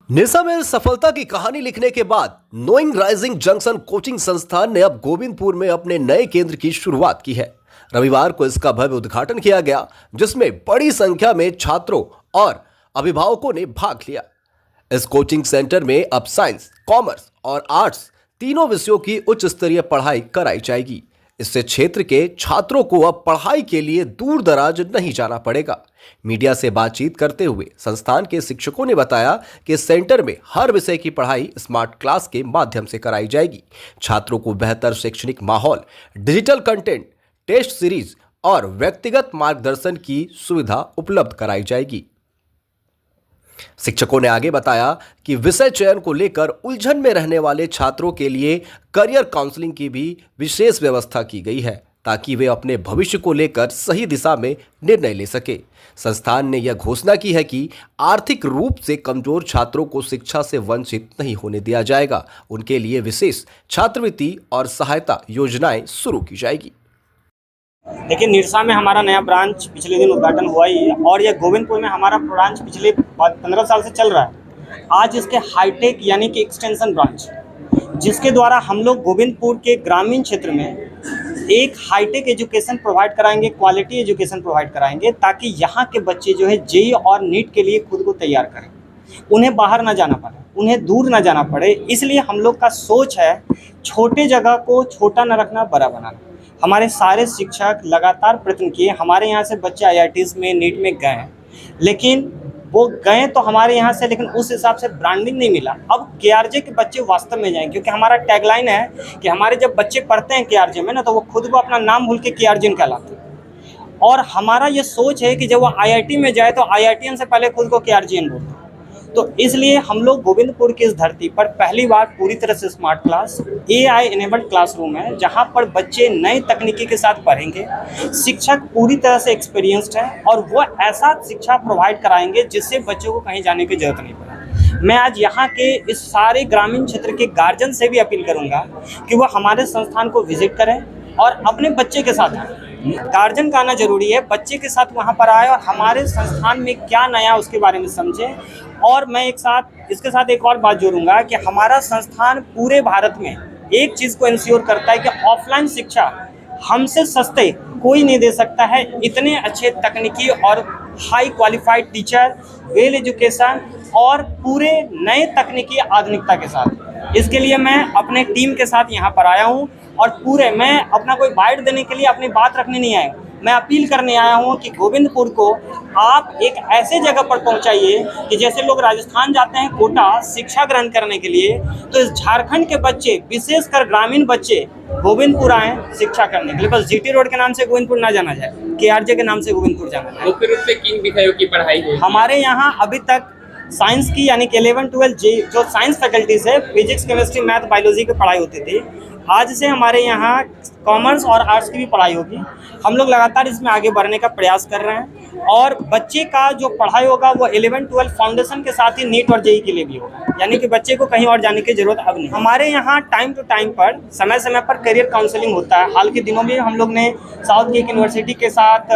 निशा में सफलता की कहानी लिखने के बाद नोइंग राइजिंग जंक्शन कोचिंग संस्थान ने अब गोविंदपुर में अपने नए केंद्र की शुरुआत की है। रविवार को इसका भव्य उद्घाटन किया गया, जिसमें बड़ी संख्या में छात्रों और अभिभावकों ने भाग लिया। इस कोचिंग सेंटर में अब साइंस, कॉमर्स और आर्ट्स तीनों विषयों की उच्च स्तरीय पढ़ाई कराई जाएगी। इससे क्षेत्र के छात्रों को अब पढ़ाई के लिए दूर दराज नहीं जाना पड़ेगा। मीडिया से बातचीत करते हुए संस्थान के शिक्षकों ने बताया कि इस सेंटर में हर विषय की पढ़ाई स्मार्ट क्लास के माध्यम से कराई जाएगी। छात्रों को बेहतर शैक्षणिक माहौल, डिजिटल कंटेंट, टेस्ट सीरीज और व्यक्तिगत मार्गदर्शन की सुविधा उपलब्ध कराई जाएगी। शिक्षकों ने आगे बताया कि विषय चयन को लेकर उलझन में रहने वाले छात्रों के लिए करियर काउंसलिंग की भी विशेष व्यवस्था की गई है, ताकि वे अपने भविष्य को लेकर सही दिशा में निर्णय ले सके। संस्थान ने यह घोषणा की है कि आर्थिक रूप से कमजोर छात्रों को शिक्षा से वंचित नहीं होने दिया जाएगा। उनके लिए विशेष छात्रवृत्ति और सहायता योजनाएं शुरू की जाएगी। देखिए, निरसा में हमारा नया ब्रांच पिछले दिन उद्घाटन हुआ ही है और यह गोविंदपुर में हमारा ब्रांच पिछले 15 साल से चल रहा है। आज इसके हाईटेक यानी कि एक्सटेंशन ब्रांच, जिसके द्वारा हम लोग गोविंदपुर के ग्रामीण क्षेत्र में एक हाईटेक एजुकेशन प्रोवाइड कराएंगे, क्वालिटी एजुकेशन प्रोवाइड कराएंगे, ताकि यहाँ के बच्चे जो है जेईई और नीट के लिए खुद को तैयार करें। उन्हें बाहर ना जाना पड़े, उन्हें दूर ना जाना पड़े। इसलिए हम लोग का सोच है छोटे जगह को छोटा न रखना, बड़ा बनाना। हमारे सारे शिक्षक लगातार प्रयत्न किए। हमारे यहाँ से बच्चे आईआईटीज़ में, नीट में गए हैं, लेकिन वो गए तो हमारे यहाँ से, लेकिन उस हिसाब से ब्रांडिंग नहीं मिला। अब केआरजे के बच्चे वास्तव में जाएं, क्योंकि हमारा टैगलाइन है कि हमारे जब बच्चे पढ़ते हैं केआरजे में ना, तो वो खुद को अपना नाम भूल के केआरजियन कहलाते हैं। और हमारा ये सोच है कि जब वो आईआईटी में जाए तो आईआईटीएन से पहले खुद को केआरजियन बोलते हैं। तो इसलिए हम लोग गोविंदपुर की इस धरती पर पहली बार पूरी तरह से smart class, AI enabled classroom है, जहां पर बच्चे नई तकनीकी के साथ पढ़ेंगे। शिक्षक पूरी तरह से एक्सपीरियंस्ड है और वो ऐसा शिक्षा प्रोवाइड कराएंगे जिससे बच्चों को कहीं जाने की जरूरत नहीं पड़े। मैं आज यहाँ के इस सारे ग्रामीण क्षेत्र के गार्जियन से भी अपील करूँगा कि वो हमारे संस्थान को विजिट करें और अपने बच्चे के साथ आए। गार्जियन का आना जरूरी है, बच्चे के साथ वहाँ पर आए और हमारे संस्थान में क्या नया उसके बारे में समझे। और मैं इसके साथ एक और बात जोड़ूंगा कि हमारा संस्थान पूरे भारत में एक चीज़ को इंश्योर करता है कि ऑफलाइन शिक्षा हमसे सस्ते कोई नहीं दे सकता है। इतने अच्छे तकनीकी और high qualified teacher, well education और पूरे नए तकनीकी आधुनिकता के साथ। इसके लिए मैं अपने टीम के साथ यहाँ पर आया हूँ और मैं अपना कोई बाइट देने के लिए अपनी बात रखने नहीं आया हूँ। मैं अपील करने आया हूँ कि गोविंदपुर को आप एक ऐसे जगह पर पहुँचाइए कि जैसे लोग राजस्थान जाते हैं कोटा शिक्षा ग्रहण करने के लिए, तो इस झारखंड के बच्चे, विशेषकर ग्रामीण बच्चे, गोविंदपुर आए शिक्षा करने के लिए। बस जीटी रोड के नाम से गोविंदपुर ना जाना जाए, केआरजे के नाम से गोविंदपुर जाना जाए। मुख्य रूप से किन विषयों की पढ़ाई है? हमारे यहाँ अभी तक साइंस की यानी कि 11-12 जो साइंस फैकल्टीज है, फिजिक्स, केमिस्ट्री, मैथ, बायोलॉजी की पढ़ाई होती थी। आज से हमारे यहाँ कॉमर्स और आर्ट्स की भी पढ़ाई होगी। हम लोग लगातार इसमें आगे बढ़ने का प्रयास कर रहे हैं और बच्चे का जो पढ़ाई होगा वो 11-12 फाउंडेशन के साथ ही नीट और जेईई के लिए भी होगा, यानी कि बच्चे को कहीं और जाने की जरूरत अब नहीं। हमारे यहाँ टाइम टू टाइम पर, समय समय पर करियर काउंसलिंग होता है। हाल के दिनों में हम लोग ने साउथ गेट यूनिवर्सिटी के साथ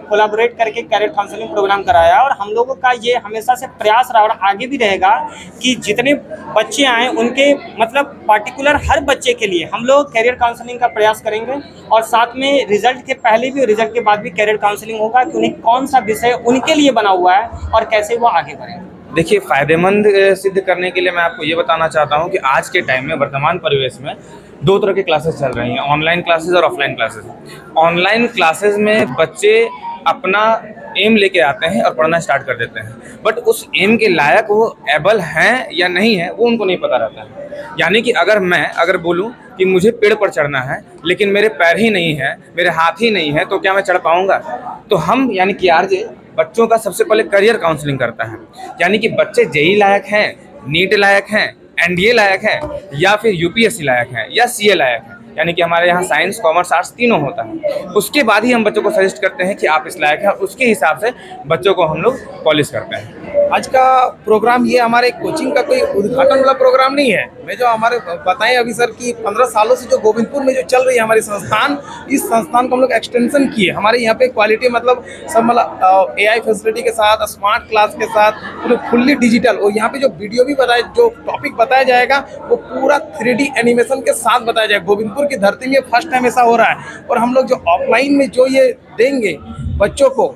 कोलैबोरेट करके करियर काउंसलिंग प्रोग्राम कराया और हम लोगों का ये हमेशा से प्रयास रहा और आगे भी रहेगा कि जितने बच्चे आएँ उनके पार्टिकुलर हर बच्चे के लिए हम लोग करियर काउंसलिंग का प्रयास करेंगे और साथ में रिजल्ट के पहले भी और रिजल्ट के बाद भी करियर काउंसलिंग होगा कि उन्हें कौन सा विषय उनके लिए बना हुआ है और कैसे वो आगे बढ़े। देखिए, फ़ायदेमंद सिद्ध करने के लिए मैं आपको ये बताना चाहता हूँ कि आज के टाइम में, वर्तमान परिवेश में, दो तरह के क्लासेस चल रही हैं, ऑनलाइन क्लासेस और ऑफलाइन क्लासेस। ऑनलाइन क्लासेस में बच्चे अपना एम लेके आते हैं और पढ़ना स्टार्ट कर देते हैं, बट उस एम के लायक वो एबल हैं या नहीं है वो उनको नहीं पता रहता है। यानी कि अगर बोलूँ कि मुझे पेड़ पर चढ़ना है लेकिन मेरे पैर ही नहीं है, मेरे हाथ ही नहीं है, तो क्या मैं चढ़ पाऊँगा? तो हम यानी कि आरजे बच्चों का सबसे पहले करियर काउंसलिंग करता है। यानी कि बच्चे जेईई लायक हैं, नीट लायक हैं, एनडीए लायक हैं या फिर यूपीएससी लायक हैं या सीए लायक हैं। यानी कि हमारे यहाँ साइंस, कॉमर्स, आर्ट्स तीनों होता है। उसके बाद ही हम बच्चों को सजेस्ट करते हैं कि आप इस लायक हैं, उसके हिसाब से बच्चों को हम लोग पॉलिश करते हैं। आज का प्रोग्राम ये हमारे कोचिंग का कोई उद्घाटन वाला प्रोग्राम नहीं है। मैं जो हमारे बताएं अभी सर कि 15 सालों से जो गोविंदपुर में जो चल रही है हमारी संस्थान, इस संस्थान को हम लोग एक्सटेंशन किए। हमारे यहाँ पे क्वालिटी मतलब सब मतलब AI फैसिलिटी के साथ, स्मार्ट क्लास के साथ, पूरे फुल्ली डिजिटल। और यहाँ पे जो वीडियो भी बताए, जो टॉपिक बताया जाएगा वो पूरा 3D एनिमेशन के साथ बताया जाएगा। गोविंदपुर की धरती में फर्स्ट टाइम ऐसा हो रहा है। और हम लोग जो ऑफलाइन में जो ये देंगे बच्चों को,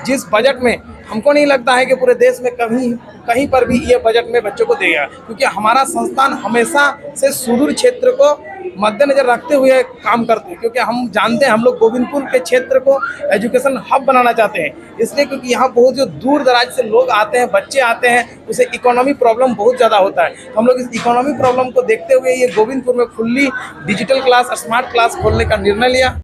जिस बजट में, हमको नहीं लगता है कि पूरे देश में कहीं पर भी ये बजट में बच्चों को देगा, क्योंकि हमारा संस्थान हमेशा से सुदूर क्षेत्र को मद्देनजर रखते हुए काम करते हैं। क्योंकि हम जानते हैं हम लोग गोविंदपुर के क्षेत्र को एजुकेशन हब बनाना चाहते हैं, इसलिए क्योंकि यहाँ बहुत जो दूर दराज से लोग आते हैं, बच्चे आते हैं, उसे इकोनॉमी प्रॉब्लम बहुत ज़्यादा होता है। तो हम लोग इस इकोनॉमी प्रॉब्लम को देखते हुए ये गोविंदपुर में फुल्ली डिजिटल क्लास और स्मार्ट क्लास खोलने का निर्णय लिया।